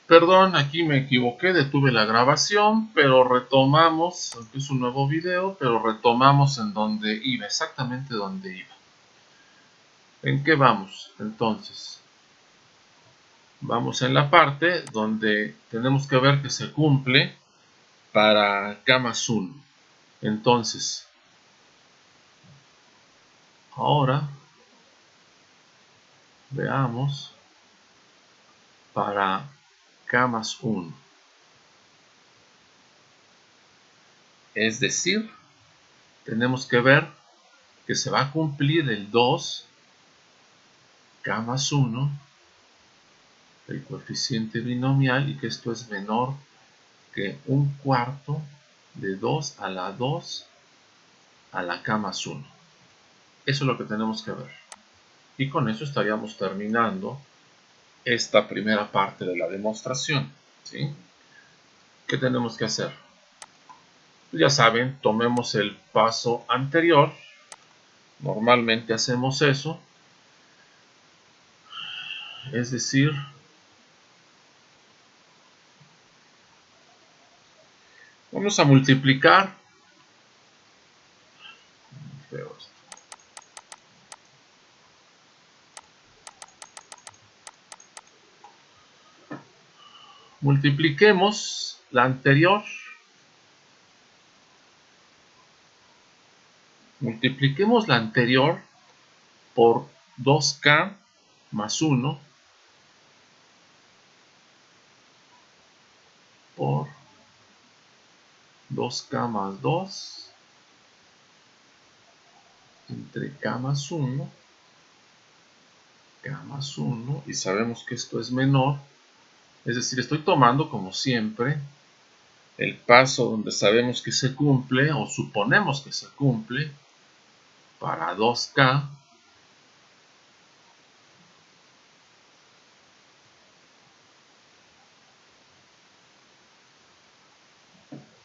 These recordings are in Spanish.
Perdón, aquí me equivoqué, detuve la grabación, pero retomamos, aunque es un nuevo video, pero retomamos en donde iba, exactamente donde iba. ¿En qué vamos? Entonces, vamos en la parte donde tenemos que ver que se cumple para camas 1. Entonces, ahora veamos para camas 1. Es decir, tenemos que ver que se va a cumplir el 2 camas 1, el coeficiente binomial, y que esto es menor que un cuarto de 2 a la 2 a la k más 1. Eso es lo que tenemos que ver. Y con eso estaríamos terminando esta primera parte de la demostración, ¿sí? ¿Qué tenemos que hacer? Ya saben, tomemos el paso anterior. Normalmente hacemos eso. Es decir, vamos a multiplicar. Multipliquemos la anterior. Multipliquemos la anterior por 2k más 1 por 2k más 2 entre k más 1, k más 1, y sabemos que esto es menor. Es decir, estoy tomando, como siempre, el paso donde sabemos que se cumple, o suponemos que se cumple, para 2k.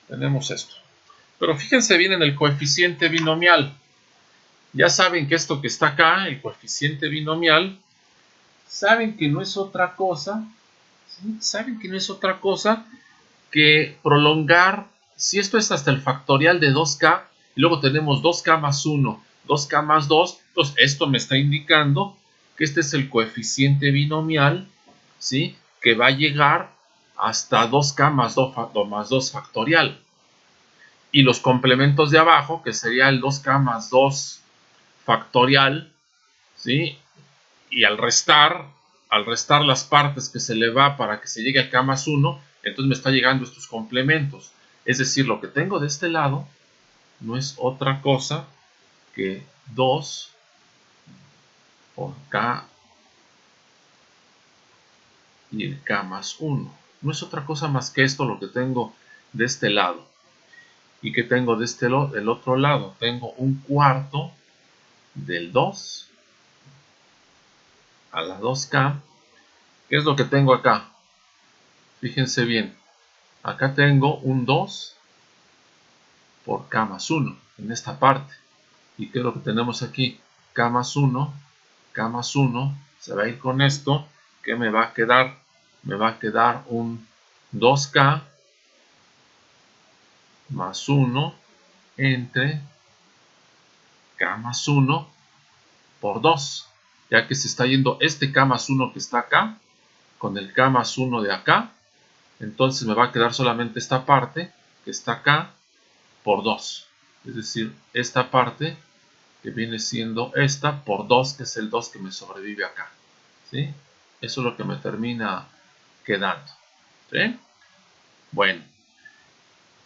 Tenemos esto. Pero fíjense bien en el coeficiente binomial. Ya saben que esto que está acá, el coeficiente binomial, saben que no es otra cosa, ¿sí? Saben que no es otra cosa que prolongar. Si esto es hasta el factorial de 2k, y luego tenemos 2k más 1, 2k más 2, pues esto me está indicando que este es el coeficiente binomial, ¿sí? Que va a llegar hasta 2k más 2 factorial. Y los complementos de abajo, que sería el 2k más 2 factorial, ¿sí? Y al restar las partes que se le va para que se llegue a k más 1, entonces me está llegando estos complementos. Es decir, lo que tengo de este lado no es otra cosa que 2 por k y el k más 1. No es otra cosa más que esto lo que tengo de este lado. ¿Y que tengo de del otro lado? Tengo un cuarto del 2 a la 2k. ¿Qué es lo que tengo acá? Fíjense bien. Acá tengo un 2 por k más 1 en esta parte. ¿Y qué es lo que tenemos aquí? K más 1 se va a ir con esto. ¿Qué me va a quedar? Me va a quedar un 2k más 1 entre k más 1 por 2. Ya que se está yendo este k más 1 que está acá con el k más 1 de acá. Entonces me va a quedar solamente esta parte que está acá por 2. Es decir, esta parte que viene siendo esta por 2, que es el 2 que me sobrevive acá. ¿Sí? Eso es lo que me termina quedando. ¿Sí? Bueno,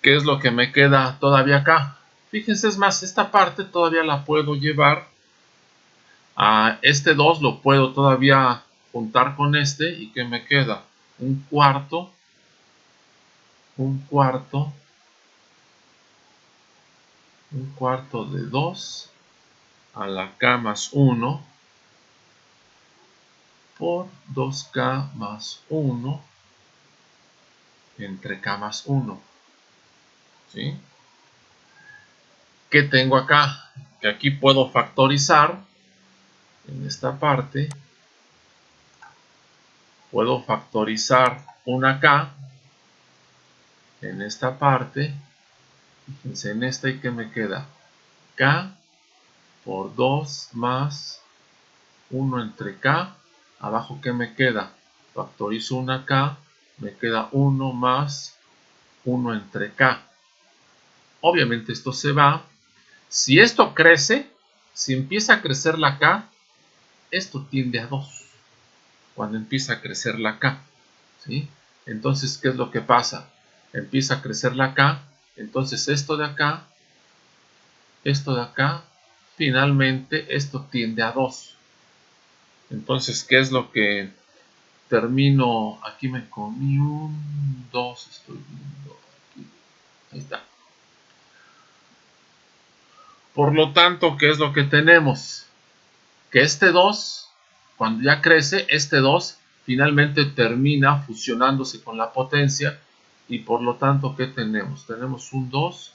¿qué es lo que me queda todavía acá? Fíjense, es más, esta parte todavía la puedo llevar a este 2, lo puedo todavía juntar con este, y ¿qué me queda? Un cuarto de 2 a la k más 1 por 2k más 1 entre k más 1. ¿Sí? ¿Qué tengo acá? Que aquí puedo factorizar en esta parte puedo factorizar una k en esta parte. Fíjense en esta, y que me queda k por 2 más 1 entre k. Abajo, ¿qué me queda? Factorizo una k, me queda 1 más 1 entre k. Obviamente esto se va. Si esto crece, si empieza a crecer la k, esto tiende a 2. Cuando empieza a crecer la k, ¿sí? Entonces, ¿qué es lo que pasa? Empieza a crecer la k, entonces esto de acá, finalmente esto tiende a 2. Entonces, ¿qué es lo que termino? Aquí me comí un 2, estoy viendo aquí. Ahí está. Por lo tanto, ¿qué es lo que tenemos? Que este 2, cuando ya crece, este 2 finalmente termina fusionándose con la potencia, y por lo tanto, ¿qué tenemos? Tenemos un 2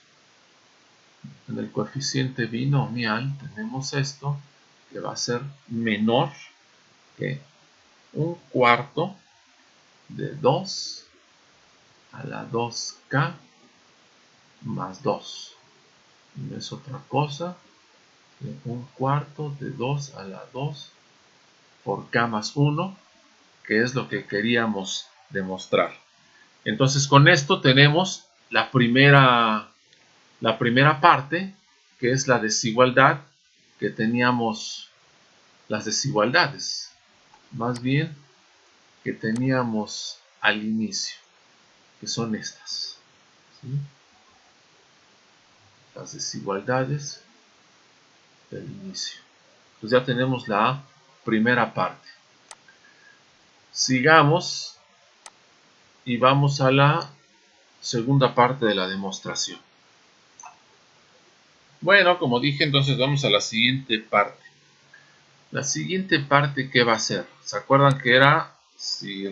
en el coeficiente binomial, tenemos esto, que va a ser menor que un cuarto de 2 a la 2k más 2. No es otra cosa que un cuarto de 2 a la 2 por k más 1, que es lo que queríamos demostrar. Entonces, con esto tenemos la primera parte, que es la desigualdad que teníamos, las desigualdades, más bien, que teníamos al inicio, que son estas, ¿sí? Las desigualdades del inicio. Entonces ya tenemos la primera parte. Sigamos y vamos a la segunda parte de la demostración. Bueno, como dije, entonces vamos a la siguiente parte. La siguiente parte, ¿qué va a ser? ¿Se acuerdan que era, si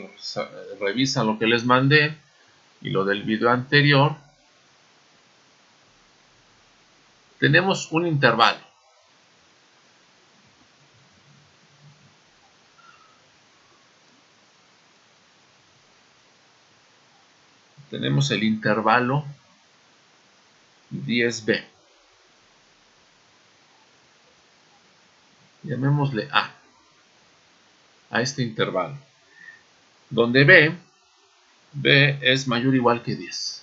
revisan lo que les mandé y lo del video anterior, tenemos un intervalo? Tenemos el intervalo 10b. Llamémosle a este intervalo, donde b es mayor o igual que 10.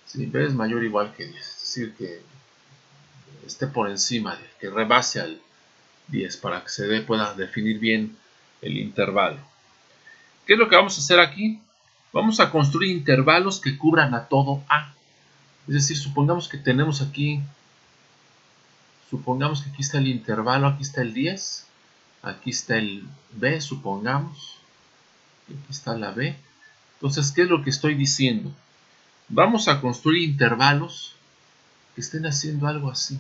Sí, b es mayor o igual que 10, es decir, que esté por encima, que rebase al 10, para que se pueda definir bien el intervalo. ¿Qué es lo que vamos a hacer aquí? Vamos a construir intervalos que cubran a todo a. Es decir, supongamos que tenemos aquí, supongamos que aquí está el intervalo, aquí está el 10, aquí está el b, supongamos, y aquí está la b. Entonces, ¿qué es lo que estoy diciendo? Vamos a construir intervalos que estén haciendo algo así.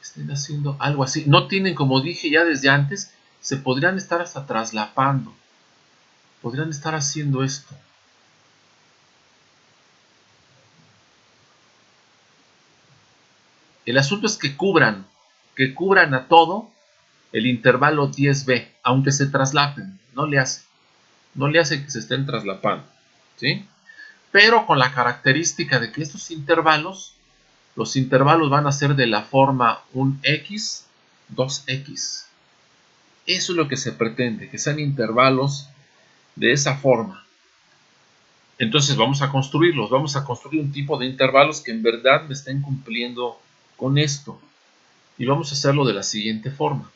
Estén haciendo algo así. No tienen, como dije ya desde antes, se podrían estar hasta traslapando. Podrían estar haciendo esto. El asunto es que cubran a todo el intervalo 10b, aunque se traslapen. No le hace que se estén traslapando, ¿sí? Pero con la característica de que estos intervalos, los intervalos van a ser de la forma un x, 2x. Eso es lo que se pretende, que sean intervalos de esa forma. Entonces vamos a construirlos, vamos a construir un tipo de intervalos que en verdad me estén cumpliendo con esto. Y vamos a hacerlo de la siguiente forma.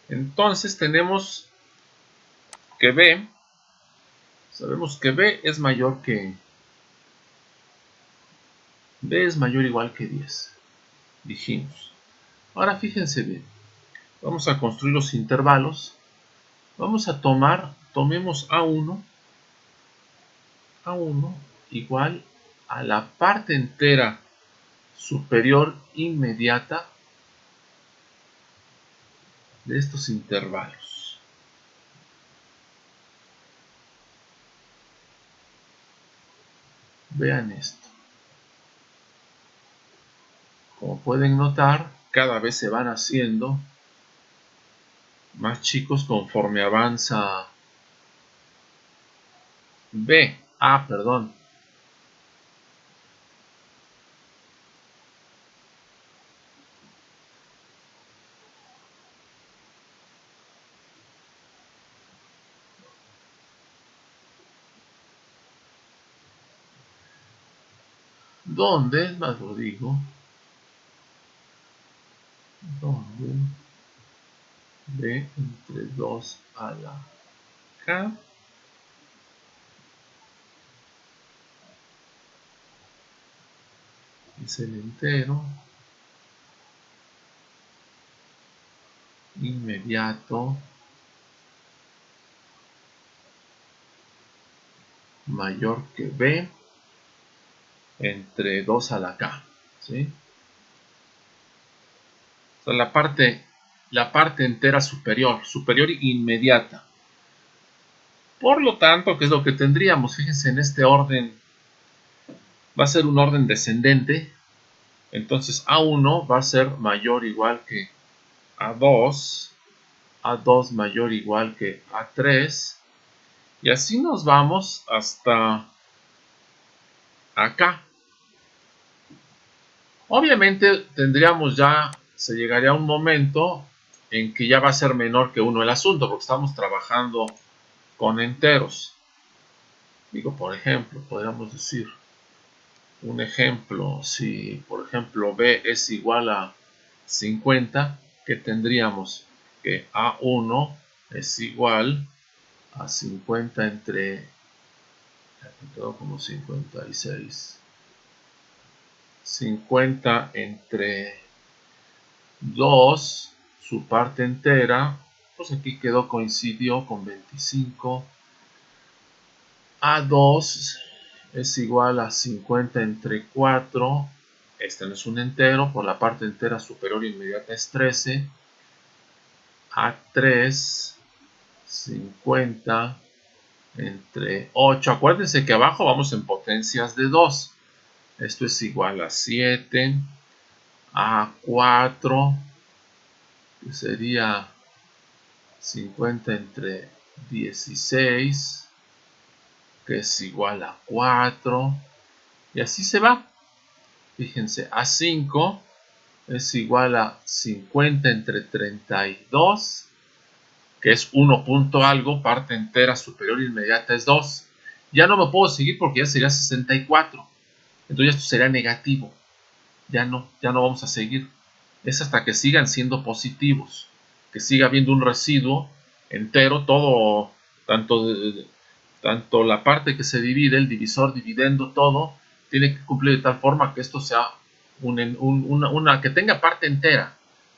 Entonces tenemos que b, sabemos que b es mayor o igual que 10. Dijimos. Ahora fíjense bien. Vamos a construir los intervalos. Vamos a tomemos a1 igual a la parte entera superior inmediata de estos intervalos. Vean esto. Como pueden notar, cada vez se van haciendo más chicos conforme avanza B. Perdón. ¿Dónde? Más lo digo. ¿Dónde? B entre 2 a la K. Es el entero inmediato mayor que B entre 2 a la K. ¿Sí? O sea, la parte entera superior inmediata. Por lo tanto, ¿qué es lo que tendríamos? Fíjense, en este orden va a ser un orden descendente. Entonces A1 va a ser mayor o igual que A2, A2 mayor o igual que A3, y así nos vamos hasta acá. Obviamente tendríamos ya, se llegaría a un momento en que ya va a ser menor que 1 el asunto, porque estamos trabajando con enteros. Digo, por ejemplo, podríamos decir un ejemplo, si por ejemplo B es igual a 50, que tendríamos que A1 es igual a 50 entre, aquí quedó como 56, 50 entre 2, su parte entera, pues aquí quedó, coincidió con 25. A2 es igual a 50 entre 4, este no es un entero, por la parte entera superior inmediata es 13. A3, 50 entre 8. Acuérdense que abajo vamos en potencias de 2. Esto es igual a 7. A4, que sería 50 entre 16, que es igual a 4. Y así se va. Fíjense, A5 es igual a 50 entre 32, que es 1 punto algo, parte entera superior inmediata es 2. Ya no me puedo seguir porque ya sería 64. Entonces esto sería negativo. Ya no vamos a seguir. Es hasta que sigan siendo positivos. Que siga habiendo un residuo entero, todo, tanto la parte que se divide, el divisor dividendo todo, tiene que cumplir de tal forma que esto sea que tenga parte entera.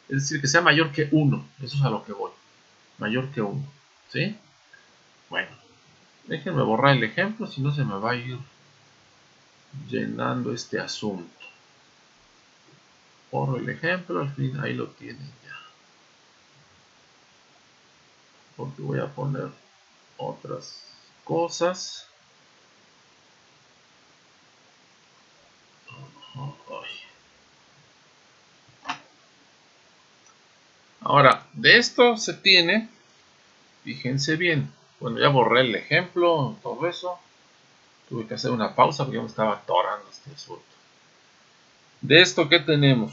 Es decir, que sea mayor que 1. Eso es a lo que voy. Mayor que 1. ¿Sí? Bueno, déjenme borrar el ejemplo, si no se me va a ir llenando este asunto. Borro el ejemplo, al fin ahí lo tienen ya. Porque voy a poner otras cosas. Ahora, de esto se tiene, fíjense bien, bueno, ya borré el ejemplo, todo eso. Tuve que hacer una pausa porque ya me estaba atorando este asunto. De esto, ¿qué tenemos?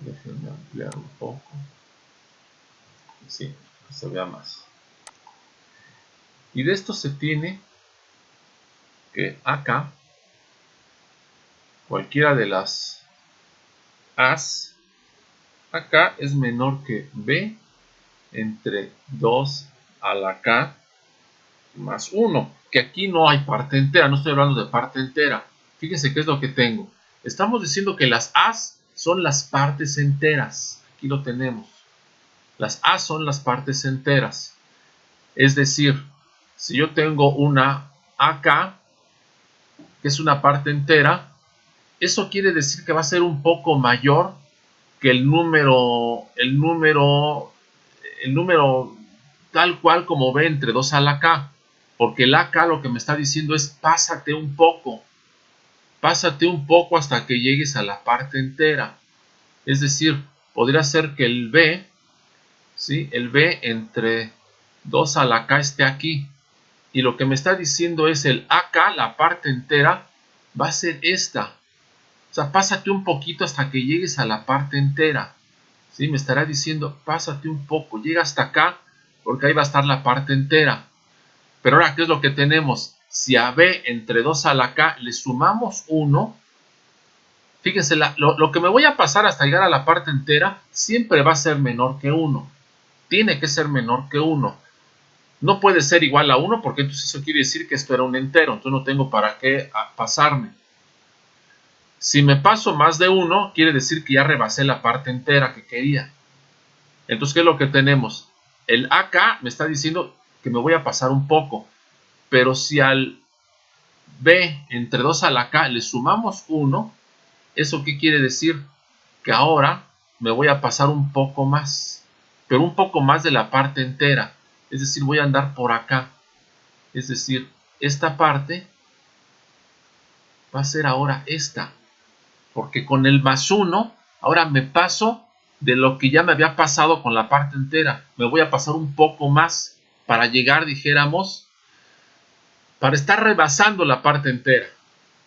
Déjenme ampliar un poco. Sí, que se vea más. Y de esto se tiene que acá, cualquiera de las A's, acá es menor que B entre 2 a la K más 1, que aquí no hay parte entera, no estoy hablando de parte entera. Fíjense qué es lo que tengo. Estamos diciendo que las A's son las partes enteras. Aquí lo tenemos. Las A's son las partes enteras. Es decir, si yo tengo una AK, que es una parte entera, eso quiere decir que va a ser un poco mayor que el número tal cual como B entre 2 a la K, porque el AK lo que me está diciendo es pásate un poco hasta que llegues a la parte entera. Es decir, podría ser que el B, ¿sí? El B entre 2 a la K esté aquí. Y lo que me está diciendo es el AK, la parte entera, va a ser esta. O sea, pásate un poquito hasta que llegues a la parte entera. ¿Sí? Me estará diciendo, pásate un poco, llega hasta acá, porque ahí va a estar la parte entera. Pero ahora, ¿qué es lo que tenemos? Si a B entre 2 a la K le sumamos 1, fíjense, lo que me voy a pasar hasta llegar a la parte entera siempre va a ser menor que 1. Tiene que ser menor que 1. No puede ser igual a 1 porque entonces eso quiere decir que esto era un entero. Entonces no tengo para qué pasarme. Si me paso más de 1, quiere decir que ya rebasé la parte entera que quería. Entonces, ¿qué es lo que tenemos? El AK me está diciendo que me voy a pasar un poco. Pero si al B entre 2 a la K le sumamos 1, ¿eso qué quiere decir? Que ahora me voy a pasar un poco más. Pero un poco más de la parte entera. Es decir, voy a andar por acá. Es decir, esta parte va a ser ahora esta. Porque con el más 1, ahora me paso de lo que ya me había pasado con la parte entera. Me voy a pasar un poco más para llegar, dijéramos, para estar rebasando la parte entera.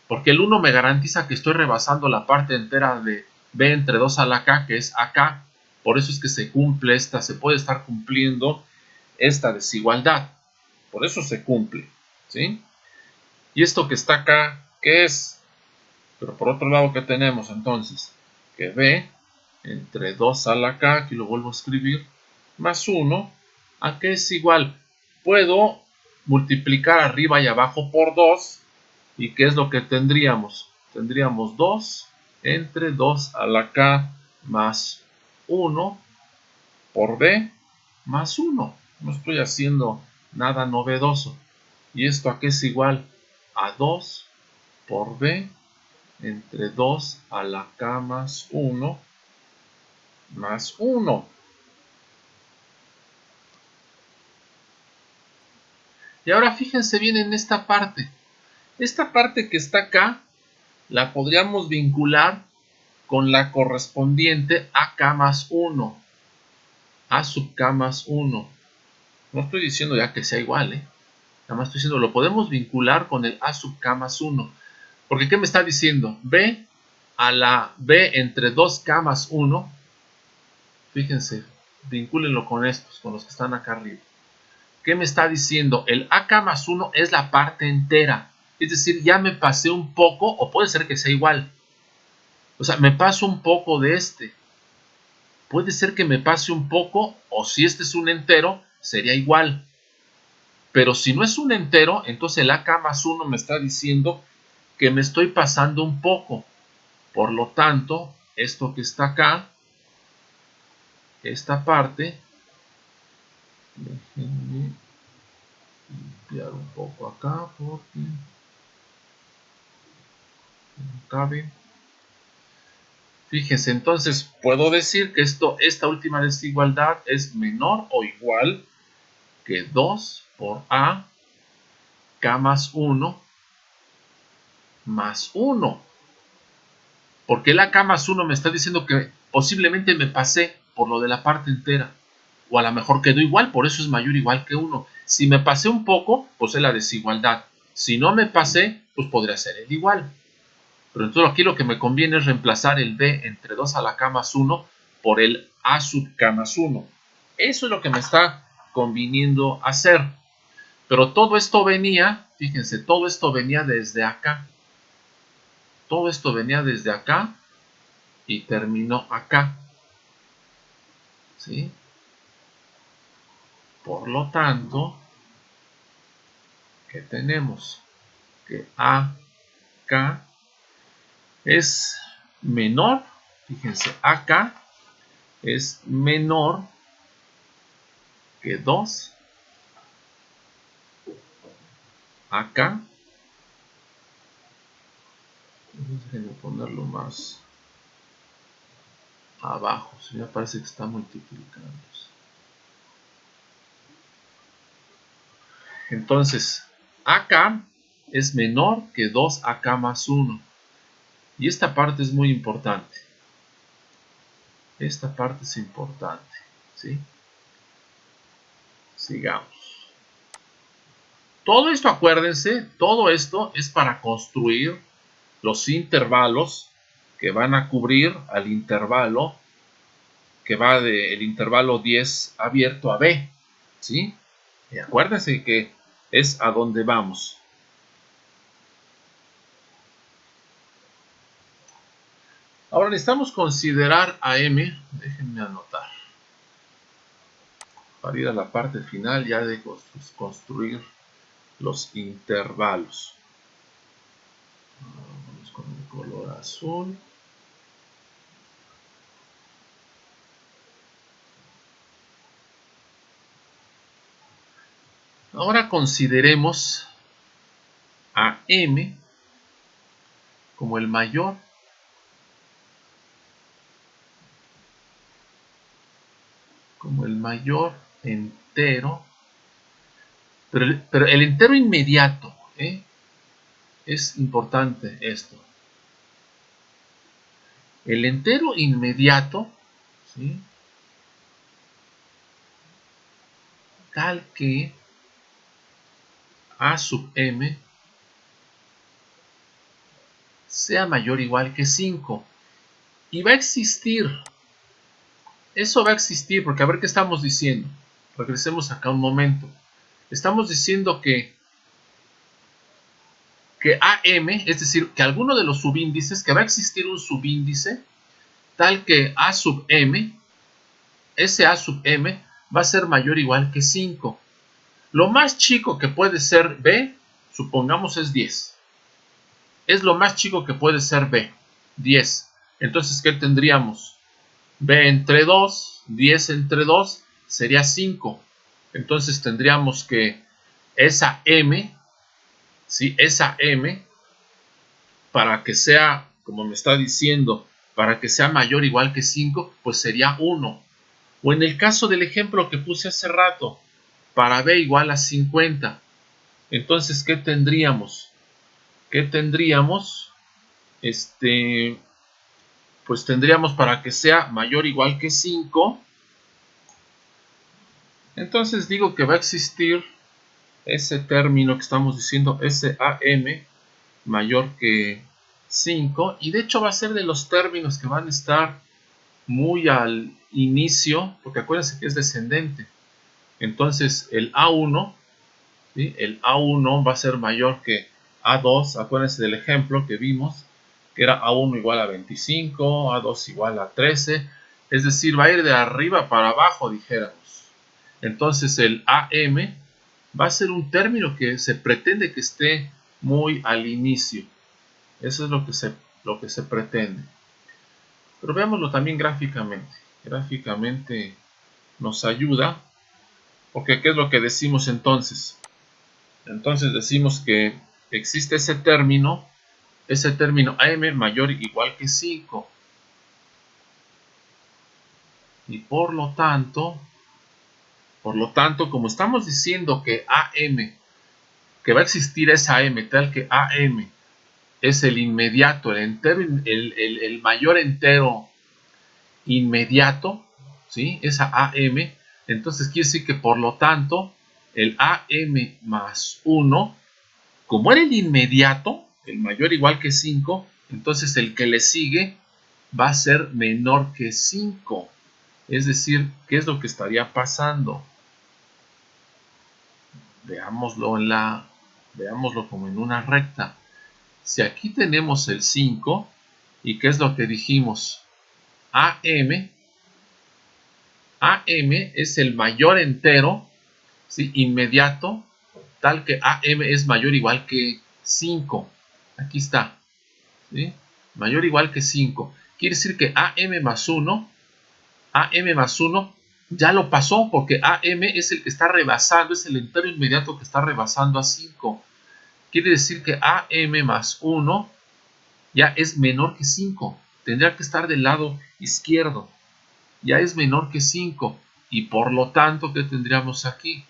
Porque el 1 me garantiza que estoy rebasando la parte entera de B entre 2 a la K, que es acá. Por eso es que se cumple se puede estar cumpliendo esta desigualdad. Por eso se cumple, ¿sí? Y esto que está acá, ¿qué es? Pero por otro lado, ¿qué tenemos entonces? Que B entre 2 a la K, aquí lo vuelvo a escribir, más 1, ¿a qué es igual? Puedo multiplicar arriba y abajo por 2, ¿y qué es lo que tendríamos? Tendríamos 2 entre 2 a la K más 1 por B más 1. No estoy haciendo nada novedoso. ¿Y esto a qué es igual? A 2 por B entre 2 a la K más 1 más 1. Y ahora fíjense bien en esta parte. Esta parte que está acá la podríamos vincular con la correspondiente a K más 1. A sub K más 1. No estoy diciendo ya que sea igual, Nada más estoy diciendo, lo podemos vincular con el A sub K más 1. Porque ¿qué me está diciendo? B a la B entre 2K más 1. Fíjense, vincúlenlo con estos, con los que están acá arriba. ¿Qué me está diciendo? El AK más 1 es la parte entera. Es decir, ya me pasé un poco, o puede ser que sea igual. O sea, me paso un poco de este. Puede ser que me pase un poco, o si este es un entero, sería igual. Pero si no es un entero, entonces el AK más 1 me está diciendo que me estoy pasando un poco. Por lo tanto, esto que está acá, esta parte, déjenme limpiar un poco acá porque no cabe. Fíjense, entonces puedo decir que esta última desigualdad es menor o igual que 2 por A, K más 1, más 1. Porque el AK más 1 me está diciendo que posiblemente me pasé por lo de la parte entera. O a lo mejor quedó igual, por eso es mayor o igual que 1. Si me pasé un poco, pues es la desigualdad. Si no me pasé, pues podría ser el igual. Pero entonces aquí lo que me conviene es reemplazar el B entre 2 a la K más 1 por el A sub K más 1. Eso es lo que me está conviniendo hacer. Pero todo esto venía, fíjense, todo esto venía desde acá. Todo esto venía desde acá y terminó acá. ¿Sí? Por lo tanto, ¿qué tenemos? Que AK es menor, fíjense, AK es menor que 2 acá. Déjenme ponerlo más abajo, si me parece que está multiplicando. Entonces, AK es menor que 2AK más 1. Y esta parte es muy importante. Esta parte es importante, ¿sí? Sigamos. Todo esto, acuérdense, todo esto es para construir los intervalos que van a cubrir al intervalo que va del intervalo 10 abierto a B, ¿sí? Y acuérdense que es a donde vamos. Ahora necesitamos considerar a M, déjenme anotar, para ir a la parte final ya de construir los intervalos. Vamos con el color azul. Ahora consideremos a M como el mayor entero, pero el entero inmediato, es importante esto. El entero inmediato, ¿sí? Tal que A sub M sea mayor o igual que 5. Y va a existir, eso va a existir, porque a ver qué estamos diciendo. Regresemos acá un momento. Estamos diciendo que AM, es decir, que alguno de los subíndices, que va a existir un subíndice tal que A sub M, ese A sub M va a ser mayor o igual que 5. Lo más chico que puede ser B, supongamos es 10. Es lo más chico que puede ser B, 10. Entonces, ¿qué tendríamos? B entre 2, 10 entre 2 sería 5. Entonces tendríamos que esa M, ¿sí? Esa M, para que sea, como me está diciendo, para que sea mayor o igual que 5, pues sería 1. O en el caso del ejemplo que puse hace rato, para B igual a 50. Entonces, ¿qué tendríamos? ¿Qué tendríamos? Pues tendríamos para que sea mayor o igual que 5. Entonces digo que va a existir ese término que estamos diciendo, SAM mayor que 5. Y de hecho va a ser de los términos que van a estar muy al inicio, porque acuérdense que es descendente. Entonces el A1, ¿sí? El A1 va a ser mayor que A2. Acuérdense del ejemplo que vimos, que era A1 igual a 25, A2 igual a 13. Es decir, va a ir de arriba para abajo, dijéramos. Entonces el AM va a ser un término que se pretende que esté muy al inicio. Eso es lo que se pretende. Pero veámoslo también gráficamente. Gráficamente nos ayuda, porque ¿qué es lo que decimos entonces? Entonces decimos que existe ese término AM mayor o igual que 5. Y por lo tanto, como estamos diciendo que AM, que va a existir esa AM, tal que AM es el inmediato, el mayor entero inmediato, ¿sí? Esa AM, entonces quiere decir que por lo tanto el AM más 1, como era el inmediato, el mayor igual que 5, entonces el que le sigue va a ser menor que 5. Es decir, ¿qué es lo que estaría pasando? Veámoslo como en una recta. Si aquí tenemos el 5, ¿y qué es lo que dijimos? AM es el mayor entero, ¿sí? Inmediato, tal que AM es mayor o igual que 5. Aquí está, ¿sí? Mayor o igual que 5. Quiere decir que AM más 1 ya lo pasó, porque AM es el que está rebasando, es el entero inmediato que está rebasando a 5. Quiere decir que AM más 1 ya es menor que 5. Tendría que estar del lado izquierdo. Ya es menor que 5. Y por lo tanto, ¿qué tendríamos aquí?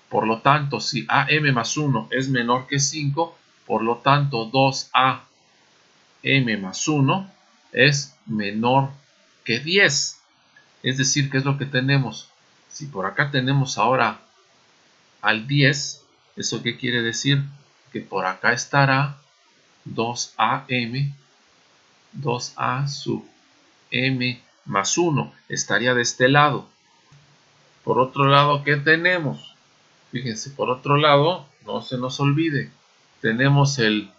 Por lo tanto, si AM más 1 es menor que 5, por lo tanto 2AM más 1 es menor que 10. Es decir, ¿qué es lo que tenemos? Si por acá tenemos ahora al 10, ¿eso qué quiere decir? Que por acá estará 2AM, 2A sub M más 1, estaría de este lado. Por otro lado, ¿qué tenemos? Fíjense, por otro lado, no se nos olvide, tenemos el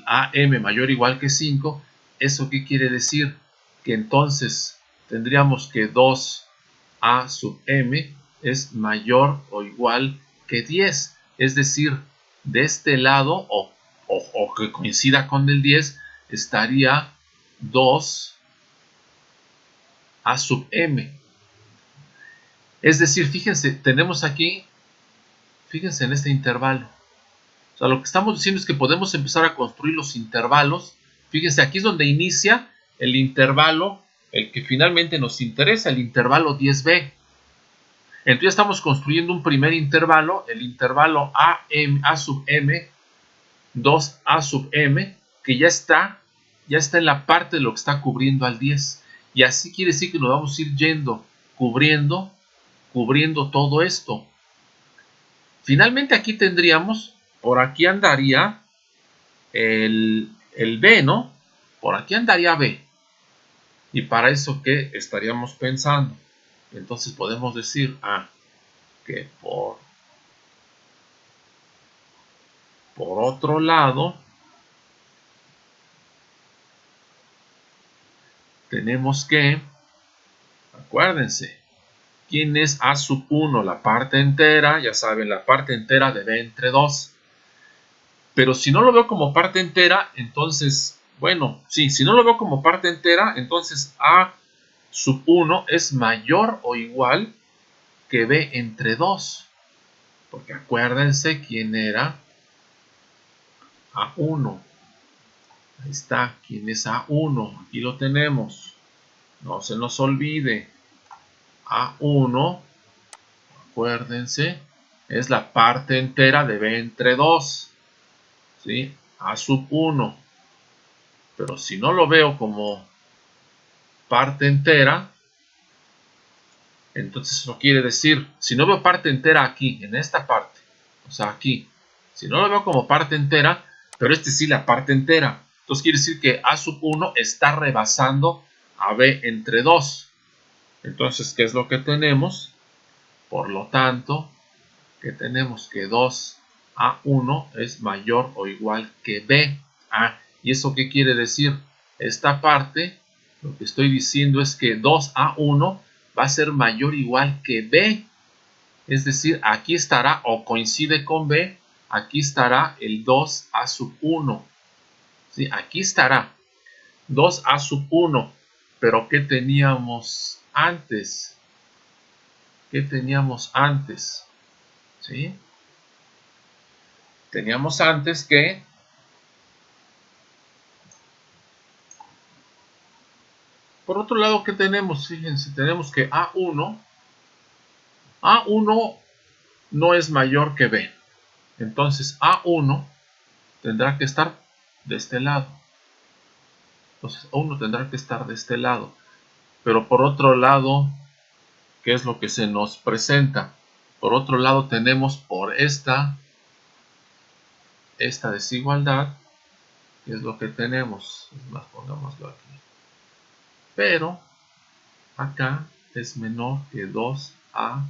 AM mayor o igual que 5. ¿Eso qué quiere decir? Que entonces tendríamos que 2A sub M es mayor o igual que 10. Es decir, de este lado, o que coincida con el 10, estaría 2A sub M. Es decir, fíjense, tenemos aquí, fíjense en este intervalo. O sea, lo que estamos diciendo es que podemos empezar a construir los intervalos. Fíjense, aquí es donde inicia el intervalo, el que finalmente nos interesa, el intervalo 10b. Entonces ya estamos construyendo un primer intervalo, el intervalo A sub M, 2A sub M, que ya está en la parte de lo que está cubriendo al 10. Y así quiere decir que nos vamos a ir yendo, cubriendo todo esto. Finalmente aquí tendríamos, por aquí andaría el B, ¿no? Por aquí andaría B. ¿Y para eso qué estaríamos pensando? Entonces podemos decir que por otro lado tenemos que, acuérdense, ¿quién es A sub 1? La parte entera, ya saben, la parte entera de B entre 2. Pero si no lo veo como parte entera, entonces, bueno, sí, si no lo veo como parte entera, entonces A sub 1 es mayor o igual que B entre 2. Porque acuérdense quién era A1. Ahí está, quién es A1. Aquí lo tenemos. No se nos olvide. A1, acuérdense, es la parte entera de B entre 2. ¿Sí? A sub 1. Pero si no lo veo como parte entera, entonces eso quiere decir, si no veo parte entera aquí, en esta parte, o sea aquí, si no lo veo como parte entera, pero sí la parte entera, entonces quiere decir que A sub 1 está rebasando a B entre 2. Entonces, ¿qué es lo que tenemos? Por lo tanto, que tenemos que 2A1 es mayor o igual que B. ¿Y eso qué quiere decir? Esta parte, lo que estoy diciendo es que 2A1 va a ser mayor o igual que B. Es decir, aquí estará o coincide con B, aquí estará el 2A sub 1. ¿Sí? Aquí estará 2A sub 1. Pero ¿qué teníamos antes? ¿Qué teníamos antes? ¿Sí? Teníamos antes que por otro lado, ¿qué tenemos? Fíjense, tenemos que A1 no es mayor que B. Entonces A1 tendrá que estar de este lado. Entonces A1 tendrá que estar de este lado. Pero por otro lado, ¿qué es lo que se nos presenta? Por otro lado tenemos por esta desigualdad, ¿qué es lo que tenemos? Es más, pongámoslo aquí. Pero acá es menor que 2A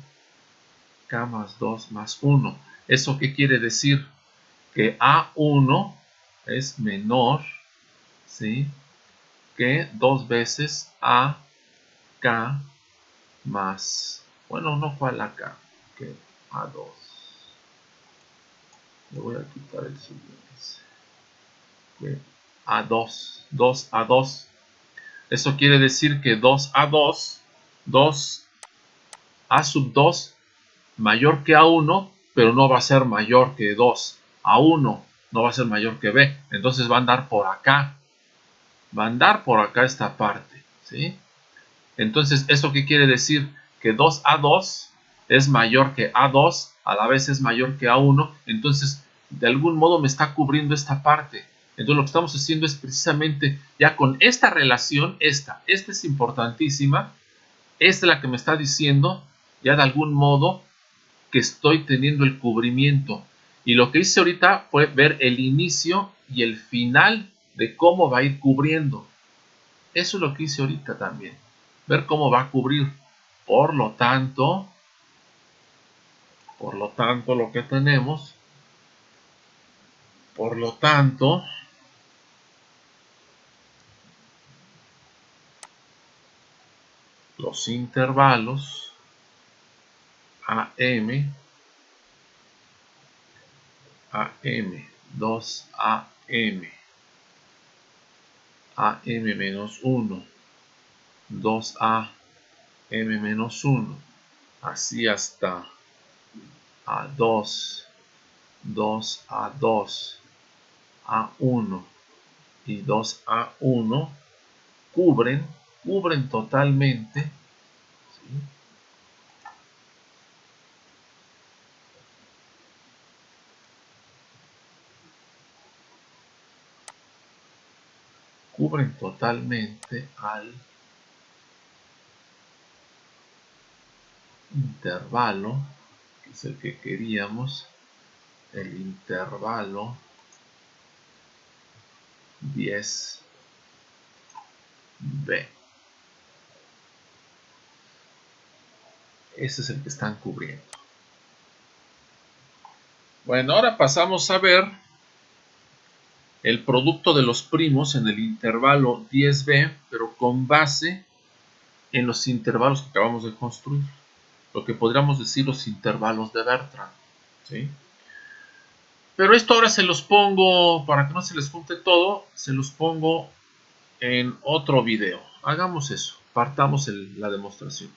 K más 2 más 1. ¿Eso qué quiere decir? Que A1 es menor, ¿sí?, que 2 veces AK más, bueno, no cuál AK, que A2. Le voy a quitar el siguiente. Que A2, 2A2. Eso quiere decir que 2A2, 2A sub 2 mayor que A1, pero no va a ser mayor que 2A1, no va a ser mayor que B. Entonces va a andar por acá. Va a andar por acá esta parte, ¿sí? Entonces, ¿eso qué quiere decir? Que 2A2 es mayor que A2, a la vez es mayor que A1, entonces de algún modo me está cubriendo esta parte. Entonces lo que estamos haciendo es precisamente ya con esta relación, esta es importantísima, esta es la que me está diciendo ya de algún modo que estoy teniendo el cubrimiento. Y lo que hice ahorita fue ver el inicio y el final de cómo va a ir cubriendo. Eso es lo que hice ahorita también. Ver cómo va a cubrir. Por lo tanto, lo que tenemos, por lo tanto, los intervalos AM, 2AM, AM menos 1, 2AM menos 1, así hasta A2, 2A2, A1 y 2A1 cubren totalmente, ¿sí? Cubren totalmente al intervalo, que es el que queríamos, el intervalo 10B. Ese es el que están cubriendo. Bueno, ahora pasamos a ver el producto de los primos en el intervalo 10B, pero con base en los intervalos que acabamos de construir. Lo que podríamos decir los intervalos de Bertrand, ¿sí? Pero esto ahora se los pongo, para que no se les junte todo, se los pongo en otro video. Hagamos eso, partamos la demostración.